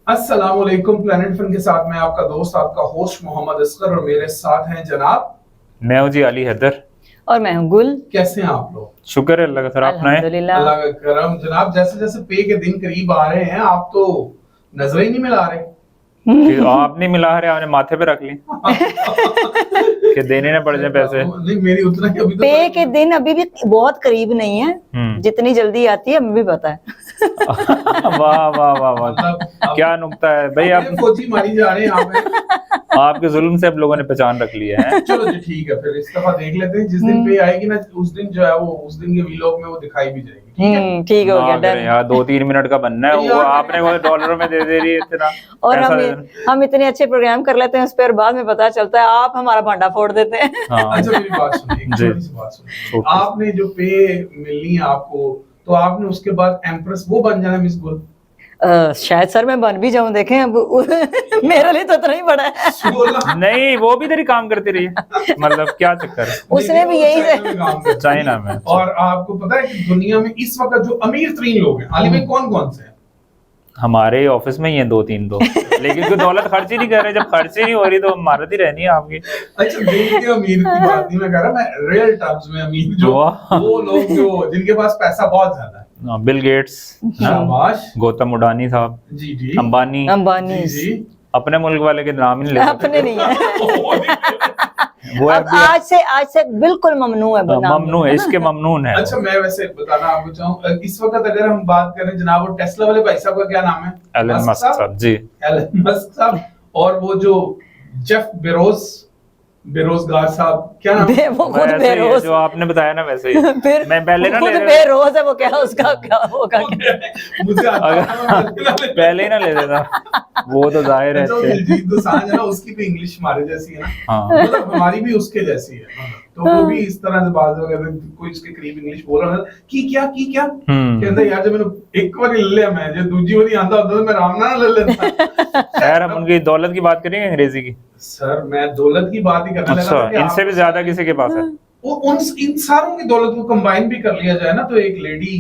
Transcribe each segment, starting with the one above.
अस्सलाम वालेकुम। Planet fun के साथ मैं आपका दोस्त, आपका होस्ट मोहम्मद असगर, और मेरे साथ हैं जनाब। मैं हूँ जी अली हैदर। और मैं हूँ गुल। कैसे हैं आप लोग? शुक्र है अल्लाह का। सर आप सुनाएं। अल्हम्दुलिल्लाह। अल्लाह का करम। जनाब, जैसे जैसे पे के दिन करीब आ रहे हैं, आप तो नजर ही नहीं मिला रहे। कि आप नहीं मिला रहे, आपने माथे पे रख ली कि देने ना पड़ जाए पैसे। नहीं, मेरी उतना ही अभी तो पे के दिन अभी भी बहुत करीब नहीं है, जितनी जल्दी आती है हमें भी पता है। वाह वाह वाह वाह, मतलब क्या नुक्ता है भाई। आप फौजी मारी जा रहे हैं यहाँ पे। आपके जुल्म से अब लोगों ने पहचान रख लिया है। चलो जी, ठीक है, फिर इस दफा देख लेते हैं। जिस दिन पे आएगी ना, उस दिन जो है वो उस दिन के वीलॉग में वो दिखाई भी जाएगी। ठीक हो गया, डन। यार 2-3 मिनट का बनना है, वो आपने वो डॉलरों में दे रही है इतना। और हम इतने अच्छे प्रोग्राम कर लेते हैं उस पर, बाद में पता चलता है आप हमारा भांडा फोड़ देते हैं। अच्छा, मेरी बात सुनिए, छोटी सी बात सुनिए। आपने जो पे मिलनी है आपको, तो आपने उसके बाद एम्प्रेस वो बन जाना, मिस गुल। शायद सर मैं बन भी जाऊं, देखें अब। मेरे लिए तो इतना ही बड़ा है। नहीं, वो भी तेरी काम करती रही है। मतलब क्या चक्कर है? उसने भी यही चाइना में। और आपको पता है कि दुनिया में इस वक्त जो अमीर तरीन लोग हैं, आलिम भाई, कौन कौन से हैं? हमारे ऑफिस में ही है 2-3 तो, लेकिन कोई दौलत खर्च ही नहीं कर रहे। जब खर्च ही नहीं हो रही तो मारत ही रहनी है आपकी। अच्छा, दिल के अमीर की बात नहीं मैं कर रहा, मैं रियल टर्म्स में अमीर जो वो लोग जो जिनके पास पैसा बहुत ज्यादा है। बिल गेट्स, शाबाश, गौतम अडानी साहब, जी जी, अंबानी जी। अपने मुल्क वाले के नाम ही नहीं लेते। अपने नहीं है। वो अब आज से बिल्कुल ममनू है, ममनू है, इसके ममनून है। अच्छा, मैं वैसे बताना आपको चाहूँ, इस वक्त अगर हम बात करें जनाब, वो टेस्ला वाले भाई साहब का क्या नाम है? एलन मस्क साहब जी। एलन मस्क साहब। और वो जो जेफ बेरोजगार साहब, क्या नाम है? वो खुद बेरोज, जो आपने बताया ना वैसे ही। फिर मैं पहले ना खुद बेरोज है, वो क्या उसका क्या होगा? मुझे पहले ही ना ले देता, वो तो जाहिर है। दिलजीत दोसांझ है ना, उसकी भी इंग्लिश हमारे जैसी है ना। हाँ। मतलब हमारी भी उसके जैसी है, तो वो भी इस तरह से बात वगैरह कोई इसके करीब इंग्लिश बोल रहा है कि क्या कहता यार, जब मैंने एक बार ले लिया, मैं जो दूसरी बार आंदा होता तो मैं आराम ना ले लेता। खैर, हम उनकी दौलत की बात करेंगे, अंग्रेजी की। सर, मैं दौलत की बात ही करने लगा था। इनसे भी ज्यादा किसी के पास है? वो इन सारों की दौलत को कंबाइन भी कर लिया जाए ना, तो एक लेडी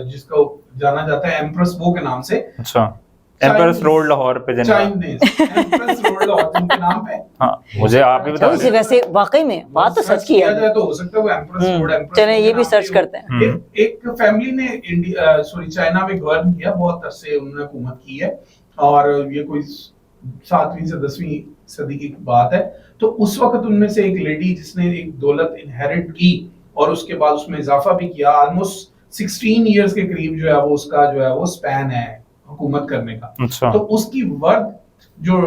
जिसको जाना जाता है एम्प्रेस वो के नाम से। अच्छा, एम्प्रेस रोड लाहौर पे एम्प्रेस रोड लाहौर जिनके नाम पे। हाँ, मुझे आप भी बता दें। वैसे वाकई में बात तो सच की है, तो हो सकता है वो एम्प्रेस रोड। चलें ये भी सर्च करते हैं। एक फैमिली ने चाइना में गवर्न किया, बहुत अरसे उन्होंने हुकूमत की है, और ये कोई 7वीं से 10वीं सदी की बात है। तो उस वक्त उनमें से एक लेडी जिसने एक दौलत इनहेरिट की और उसके बाद उसमें इजाफा भी किया, ऑलमोस्ट 16 इयर्स के करीब जो है वो उसका जो है वो स्पैन है हुकूमत करने का। अच्छा। तो उसकी वर्थ जो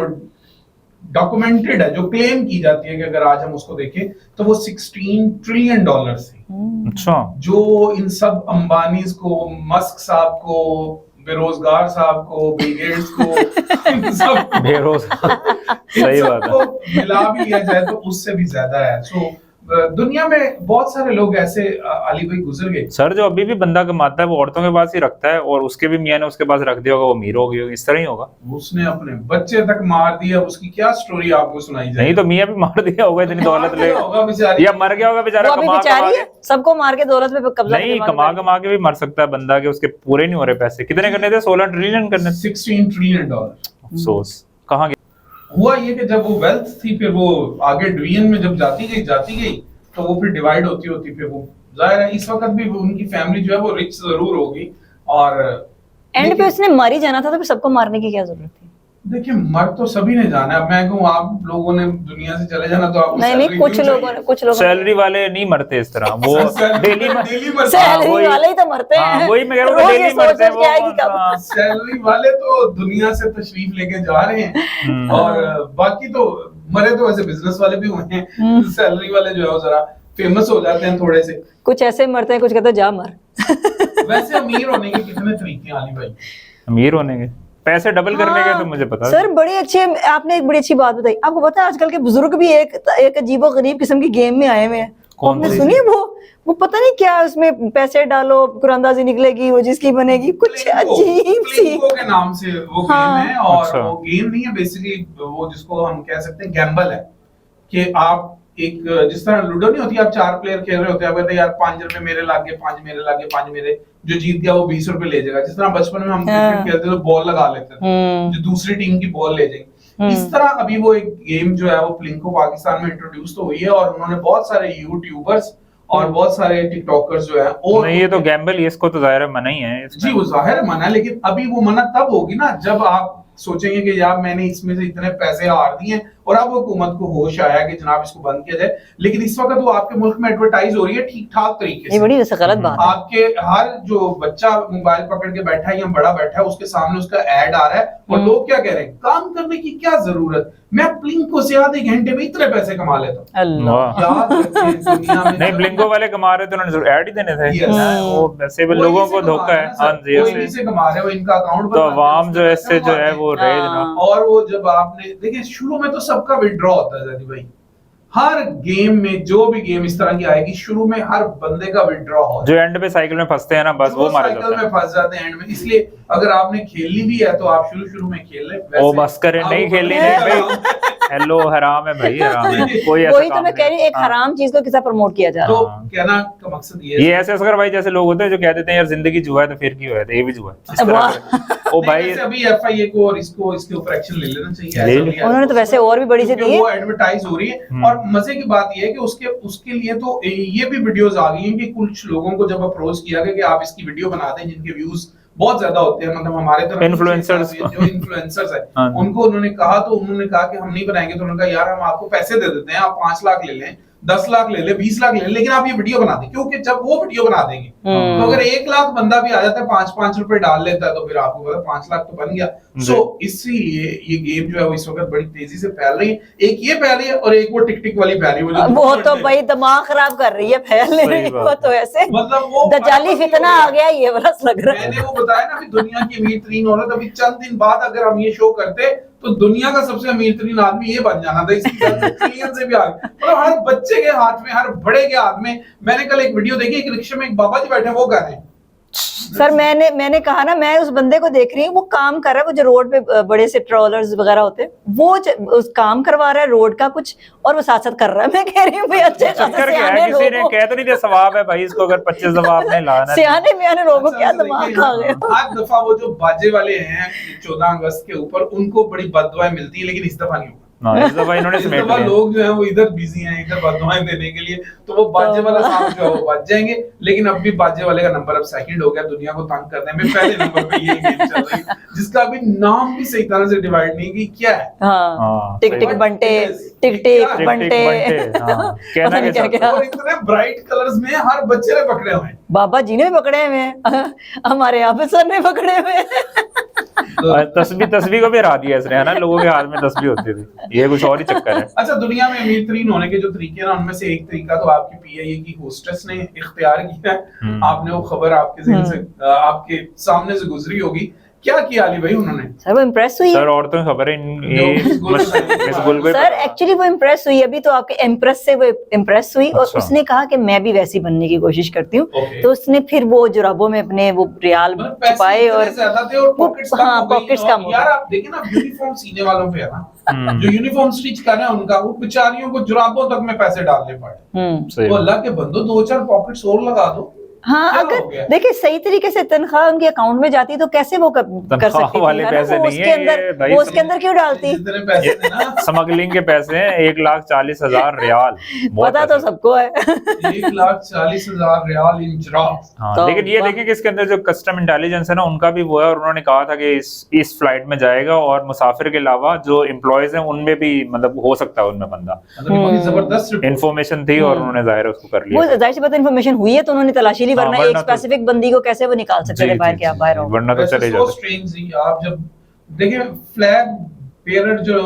डॉक्यूमेंटेड है, जो क्लेम की जाती है कि अगर आज हम उसको देखें तो वो $16 ट्रिलियन थी। अच्छा। जो इन सब अंबानीज को, मस्क साहब को, बेरोजगार साहब को, बिल गेट्स को, इन सब सही बात है, मिला भी लिया जाए तो उससे भी ज्यादा है। सो दुनिया में बहुत सारे लोग ऐसे अली भाई गुजर गए। सर, जो अभी भी बंदा कमाता है वो औरतों के पास ही रखता है, और उसके भी मियां ने उसके पास रख दिया होगा, वो अमीर हो गई होगी, इस तरह ही होगा। उसने अपने बच्चे तक मार दिया, उसकी क्या स्टोरी आपको सुनाई जाए? नहीं तो मियां भी मार दिया होगा इतनी दौलत ले, या मर गया होगा बेचारा कमा के। सबको मार के दौलत पे कब्जा नहीं, कमा के भी मर सकता है बंदा, के उसके पूरे नहीं हो रहे पैसे। कितने करने थे? 16 ट्रिलियन करने, $16 ट्रिलियन। अफसोस, कहाँ गया? हुआ ये कि जब वो वेल्थ थी, फिर वो आगे डिवीजन में जब जाती गई तो वो फिर डिवाइड होती फिर वो जाहिर है इस वक्त भी उनकी फैमिली जो है वो रिच जरूर होगी, और एंड पे उसने मर ही जाना था, तो फिर सबको मारने की क्या जरूरत थी? देखिए, मर तो सभी ने जाना है। अब मैं कहूँ आप लोगों ने दुनिया से चले जाना तो आपको नहीं, कुछ लोगों सैलरी वाले नहीं मरते इस तरह, वो डेली सैलरी वाले ही तो मरते हैं। वही मैं कह रहा हूँ, डेली मरते हैं। सैलरी वाले तो दुनिया से तशरीफ लेके जा रहे हैं, और बाकी तो मरे तो वैसे बिजनेस वाले भी हुए हैं। सैलरी वाले जो है जरा फेमस हो जाते हैं थोड़े से, कुछ ऐसे मरते हैं, कुछ कहते हैं जा मर। वैसे अमीर होने के कितने तरीके हैं आली भाई? अमीर होने के पैसे डबल करने के तो मुझे पता है सर। बड़ी अच्छी, आपने एक बड़ी अच्छी बात बताई। आपको पता है आजकल के बुजुर्ग भी एक अजीबो-गरीब किस्म की गेम में आए हुए हैं। आपने सुनी? वो पता नहीं क्या, उसमें पैसे डालो कुरानदाजी निकलेगी, वो जिसकी बनेगी, कुछ अजीब सी के नाम से वो गेम है। और वो गेम नहीं है, बेसिकली वो जिसको हम कह सकते हैं गैम्बल है, कि आप एक जिस तरह लूडो नहीं होती, आप 4 प्लेयर खेल रहे होते हैं, आप कहते हैं यार 5 रुपए मेरे लागे, 5 मेरे लागे, 5 मेरे, जो जीत गया वो 20 रुपए ले जाएगा। जिस तरह बचपन में हम क्रिकेट खेलते थे तो बॉल लगा लेते थे, जो दूसरी टीम की बॉल ले जाएंगे। इस तरह अभी वो एक गेम जो है वो प्लिंको पाकिस्तान में इंट्रोड्यूस तो हुई है, और उन्होंने बहुत सारे यूट्यूबर्स और बहुत सारे टिकटॉकर्स जो है, और नहीं ये तो गैम्बल ही, इसको तो जाहिर है मना ही है जी, वो जाहिर है मना है, लेकिन अभी वो मना तब होगी ना जब आप सोचेंगे कि यार मैंने इसमें से इतने पैसे हार दिए हैं, और अब हुकूमत को होश आया कि जनाब इसको बंद किया जाए। लेकिन इस वक्त वो आपके मुल्क में एडवर्टाइज हो रही है ठीक ठाक तरीके से। ये बड़ी गलत बात है। आपके हर जो बच्चा मोबाइल पकड़ के बैठा है या बड़ा बैठा है, उसके सामने उसका ऐड आ रहा है, और लोग क्या कह रहे हैं, काम करने की क्या जरूरत, मैं ब्लिंको से आधे घंटे में इतने पैसे कमा लेता हूं। अल्लाह, याद रखिए दुनिया में नहीं ब्लिंको वाले कमा रहे थे, उन्होंने ऐड ही देने थे। Yes. वो वैसे भी लोगों को धोखा है। हाँ जी, कोई भी से कमा रहे हो, इनका अकाउंट तो अवाम जो है इससे जो है वो रहे जनाब। और वो जब आपने देखिए शुरू में तो सबका विड्रॉ होता है जादी भाई, हर गेम में जो भी गेम इस तरह की आएगी शुरू में हर बंदे का विड्रॉ हो, जो एंड पे साइकिल में फंसते हैं ना, बस वो मारे जाते हैं, साइकिल में फंस जाते हैं एंड में। इसलिए अगर आपने खेलनी भी है तो आप शुरू में खेल लें। ओ बस करें, नहीं खेलनी नहीं भाई, हेलो हराम है भाई, हराम है, कोई ऐसा वही तो काम मैं कह रही हूँ, एक नहीं। हराम चीज को किस प्रमोट किया जा रहा तो है। कहना का मकसद ये ये ऐसे असगर भाई जैसे लोग होते हैं जो कह देते हैं यार जिंदगी जुआ है तो फिर क्यों है, तो ये भी जुआ है इस तरह से। ओ भाई अभी एफआईए को और इसको इसके ऊपर एक्शन ले लेना चाहिए। ले ऐसा ले। भी है। उन्होंने तो वैसे और भी बड़ी सी दी है। वो एडवर्टाइज हो रही है, और मजे की बात ये है कि उसके लिए तो ये भी वीडियोस आ गई हैं कि कुछ लोगों को जब अप्रोच किया गया कि आप इसकी वीडियो बना दें जिनके व्यूज बहुत ज्यादा होते हैं, मतलब हमारे तरफ इन्फ्लुएंसर्स जो इन्फ्लुएंसर्स है उनको उन्होंने कहा, तो उन्होंने कहा कि हम नहीं बनाएंगे। तो उन्होंने कहा यार हम आपको पैसे दे देते हैं, आप 5 लाख ले लें, 10 लाख ले ले, 20 लाख ले ले, लेकिन आप ये वीडियो बना दें। क्योंकि जब वो वीडियो बना देंगे तो अगर 1 लाख बंदा भी आ जाता है, 5-5 रुपए डाल लेता है, तो फिर आपको पता 5 लाख तो बन गया। सो इसीलिए ये गेम जो है वो इस वक्त बड़ी तेजी से फैल रही है। एक ये फैल रही है और एक वो टिक वाली फैल रही है, वो तो भाई दिमाग खराब कर रही है, फैल नहीं रही वो तो ऐसे, मतलब वो दजाली फितना आ गया ये बरस लग रहा है। मैंने वो बताया ना, अभी दुनिया की अमीर तरीन औरत, अभी चंद दिन बाद अगर हम ये शो करते तो दुनिया का सबसे अमीर तरीन आदमी ये बन जाना था। इसकी ट्रिलियन से भी आगे, मतलब हर बच्चे के हाथ में, हर बड़े के हाथ में। मैंने कल एक वीडियो देखी, एक रिक्शे में एक बाबा जी बैठे, वो कह रहे हैं सर मैंने कहा ना, मैं उस बंदे को देख रही हूँ, वो काम कर रहा है, वो जो रोड पे बड़े से ट्रॉलर्स वगैरह होते हैं, वो उस काम करवा रहा है रोड का कुछ, और वो साथ साथ कर रहा है। मैं कह रही हूँ भाई अच्छे चक्कर क्या है, किसी ने कह तो नहीं दिया सवाब है भाई इसको, अगर 25 दफा आपने लाना सियाने मियाने लोगों को क्या दिमाग खा गया। हर दफा वो जो बाजे वाले हैं 14 अगस्त के ऊपर, उनको बड़ी बददुआएं मिलती है, लेकिन इस दफा नहीं होगा। इस दफा इन्होंने इस समेट दफा लिया। लोग जो है वो इधर बिजी हैं, इधर बददुआएं देने के लिए, तो वो बाजे वाला साहब जो है वो बच जाएंगे। लेकिन अब भी बाजे वाले का नंबर अब सेकंड हो गया दुनिया को तंग करने में। पहले नंबर पे ये गेम चल रही है जिसका अभी नाम भी सही तरह से डिवाइड नहीं की क्या है। हाँ, टिक टिक बात। बंटे, टिक टिक टिक बंटे, हाँ, कहना क्या क्या क्या। और इतने ब्राइट कलर्स में हर बच्चे ने पकड़े हुए हैं। बाबा जी ने भी पकड़े हुए हैं, हमारे यहाँ पे सर ने पकड़े हुए हैं। तस्बीह को भी हरा दिया इसने, है ना, लोगों के हाथ में तस्बीह होती थी, ये कुछ और ही चक्कर है। अच्छा, दुनिया में अमीर तरीन होने के जो तरीके हैं ना, उनमें से एक तरीका तो आपकी पीआईए की होस्टेस ने इख्तियार किया है। आपने वो खबर आपके ज़हन से आपके सामने से गुजरी होगी, क्या किया अली भाई उन्होंने? सर वो इम्प्रेस हुई सर औरतों की खबर है मिस गुल को सर, एक्चुअली वो इम्प्रेस हुई, अभी तो आपके एम्प्रेस से वो इम्प्रेस हुई, और अच्छा। उसने कहा कि मैं भी वैसी बनने की कोशिश करती हूँ। Okay. तो उसने फिर वो जुराबों में अपने वो रियाल छुपाए, और ज्यादा थे और पॉकेट्स कम हाँ, हो गई। पॉकेट्स और कम हो यार गई। आप देखिए ना, यूनिफॉर्म सीने वालों पे है ना, जो यूनिफॉर्म स्टिच कर रहे हैं उनका, वो बेचारियों को जुराबों तक में पैसे डालने पड़े। तो अल्लाह के बंदो 2-4 पॉकेट्स और लगा दो। हाँ, क्या हो अगर गया? देखिए सही तरीके से तनख्वाह उनके अकाउंट में जाती तो कैसे वो कर सकती थी, वाले है ना? पैसे वो नहीं उसके है, अंदर ये भाई वो उसके अंदर क्यों डालती? जितने पैसे थे ना, स्मगलिंग के पैसे हैं 1,40,000 रियाल, बहुत पता तो पैसे। सबको है। 1,40,000 रियाल इन इजरा। हाँ, तो लेकिन ये देखें कि इसके अंदर जो कस्टम इंटेलिजेंस है ना, उनका भी वो है, और उन्होंने कहा था कि इस फ्लाइट में जाएगा, और मुसाफिर के अलावा जो एम्प्लॉयज हैं उनमें भी मतलब हो सकता है उनमें बंदा, मतलब बहुत ही जबरदस्त report। इन्फॉर्मेशन थी और उन्होंने जाहिर है उसको कर वो लिया। जाहिर सी बात इन्फॉर्मेशन हुई है तो उन्होंने तलाशी ली, हाँ, वरना वरना एक तो- स्पेसिफिक बंदी को कैसे वो निकाल सकते थे बाहर के, आप बाहर हो। वरना तो वैसे चले so जाते। strange ही, आप जब देखिए फ्लैग बेयरर जो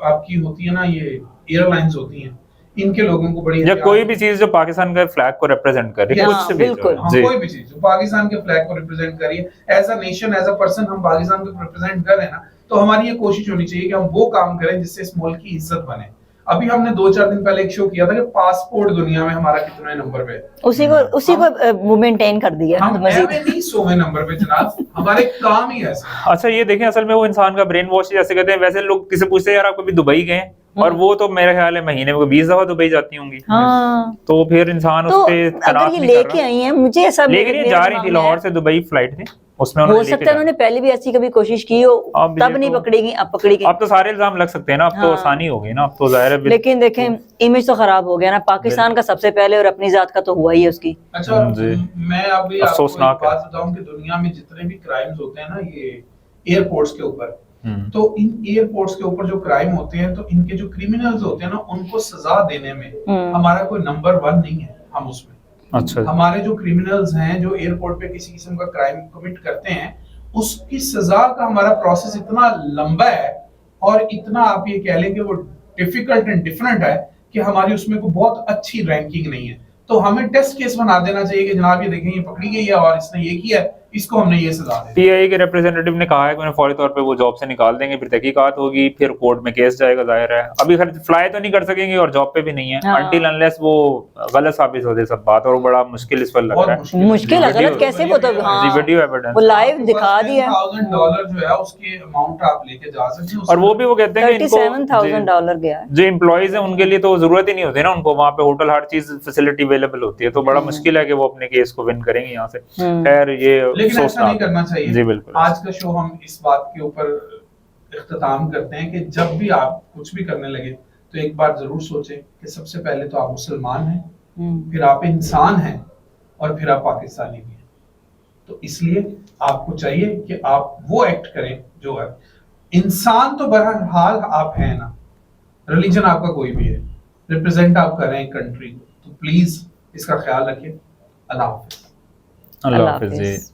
आपकी होती है ना, ये एयरलाइंस होती हैं, इनके लोगों को बड़ी या कोई भी चीज जो पाकिस्तान के फ्लैग को रिप्रेजेंट करे, हाँ, कुछ से भी बिल्कुल। हाँ, जी। कोई भी चीज जो पाकिस्तान के फ्लैग को रिप्रेजेंट करिए, as a nation, as a person हम पाकिस्तान को रिप्रेजेंट कर रहे हैं ना, तो हमारी ये कोशिश होनी चाहिए कि हम वो काम करें जिससे इस मुल्क की इज्जत बने। अभी हमने 2-4 दिन पहले एक शो किया था कि पासपोर्ट दुनिया में हमारा कितने नंबर पे है। उसी को वो मेंटेन कर दिया हम मजीद। एवे नहीं 100वें नंबर पे जनाब, हमारे काम ही ऐसा। अच्छा, ये देखें असल में वो इंसान का ब्रेन वॉश जैसे कहते हैं, वैसे लोग किसी पूछते हैं यार आप कभी दुबई गए, और वो तो मेरे ख्याल है महीने में 20 दफा दुबई जाती होंगी। हाँ तो फिर इंसान तो उस पे अगर तनाव ये नहीं कर लेके रहा। आई हैं मुझे ऐसा लेकिन ये मेरे जा रही दिमाग थी में है, लाहौर से दुबई फ्लाइट थी, उसमें हो उन्होंने सकता लेके है उन्होंने पहले भी ऐसी कभी कोशिश की हो, अब ये तब नहीं तो- पकड़ेगी, अब पकड़ेगी। अब तो सारे इल्जाम लग सकते हैं ना, अब तो हाँ। आसानी हो गई ना, अब तो जाहिर है लेकिन देखें इमेज तो खराब हो गया ना पाकिस्तान का सबसे पहले, और अपनी जात का तो हुआ ही है उसकी। अच्छा जी। मैं अभी आपको एक अफसोसनाक है। बात बताऊं कि दुनिया में जितने भी क्राइम्स होते हैं ना ये एयरपोर्ट्स के ऊपर, हम्म, तो इन एयरपोर्ट्स के ऊपर जो क्राइम होते हैं तो इनके जो क्रिमिनल्स होते हैं ना उनको सजा देने में हमारा कोई नंबर 1 नहीं है। हम उसमें अच्छा हमारे जो क्रिमिनल्स हैं जो एयरपोर्ट पे किसी किस्म का क्राइम कमिट करते हैं उसकी सजा का हमारा प्रोसेस इतना लंबा है और इतना आप ये कह लें कि वो डिफिकल्ट एंड डिफरेंट है कि हमारी उसमें कोई बहुत अच्छी रैंकिंग नहीं है। तो हमें टेस्ट केस बना देना चाहिए कि जनाब ये देखें ये पकड़ी गई है और इसने ये किया है, इसको हमने ये सजा दे दी। पीआईए के रिप्रेजेंटेटिव ने कहा है कि उन्हें फौरी तौर पे वो जॉब से निकाल देंगे, फिर तहकीकात होगी, फिर कोर्ट में केस जाएगा, जाहिर है अभी खैर फ्लाई तो नहीं कर सकेंगे और जॉब पे भी नहीं है हाँ। अनटिल अनलेस वो गलत साबित हो जाए सब बात, और वो बड़ा मुश्किल इस पर लग रहा है। मुश्किल है, वीडियो- गलत कैसे वो तो जी हाँ वीडियो एविडेंस वो लाइव दिखा दिया। $10,000 जो है उसके अमाउंट आप लेके जा सकते हैं। और वो भी वो कहते हैं कि इनको $37,000 गया है। जो एम्प्लॉइज हैं उनके लिए तो जरूरत ही नहीं होती ना, उनको वहाँ पे होटल हर चीज फैसिलिटी अवेलेबल होती है, तो बड़ा मुश्किल है कि वो अपने केस को विन करेंगे यहाँ से। खैर ये लेकिन ऐसा सोचना नहीं करना चाहिए। जी बिल्कुल। आज का शो हम इस बात के ऊपर इख्तिताम करते हैं कि जब भी आप कुछ भी करने लगे तो एक बार जरूर सोचें कि सबसे पहले तो आप मुसलमान हैं, फिर आप इंसान हैं और फिर आप पाकिस्तानी भी हैं। तो इसलिए आपको चाहिए कि आप वो एक्ट करें जो है इंसान, तो बहरहाल आप हैं ना, रिलीजन आपका कोई भी है, रिप्रेजेंट आप कर रहे हैं कंट्री को, तो प्लीज इसका ख्याल रखें। अल्लाह हाफिज। अल्लाह हाफिज जी।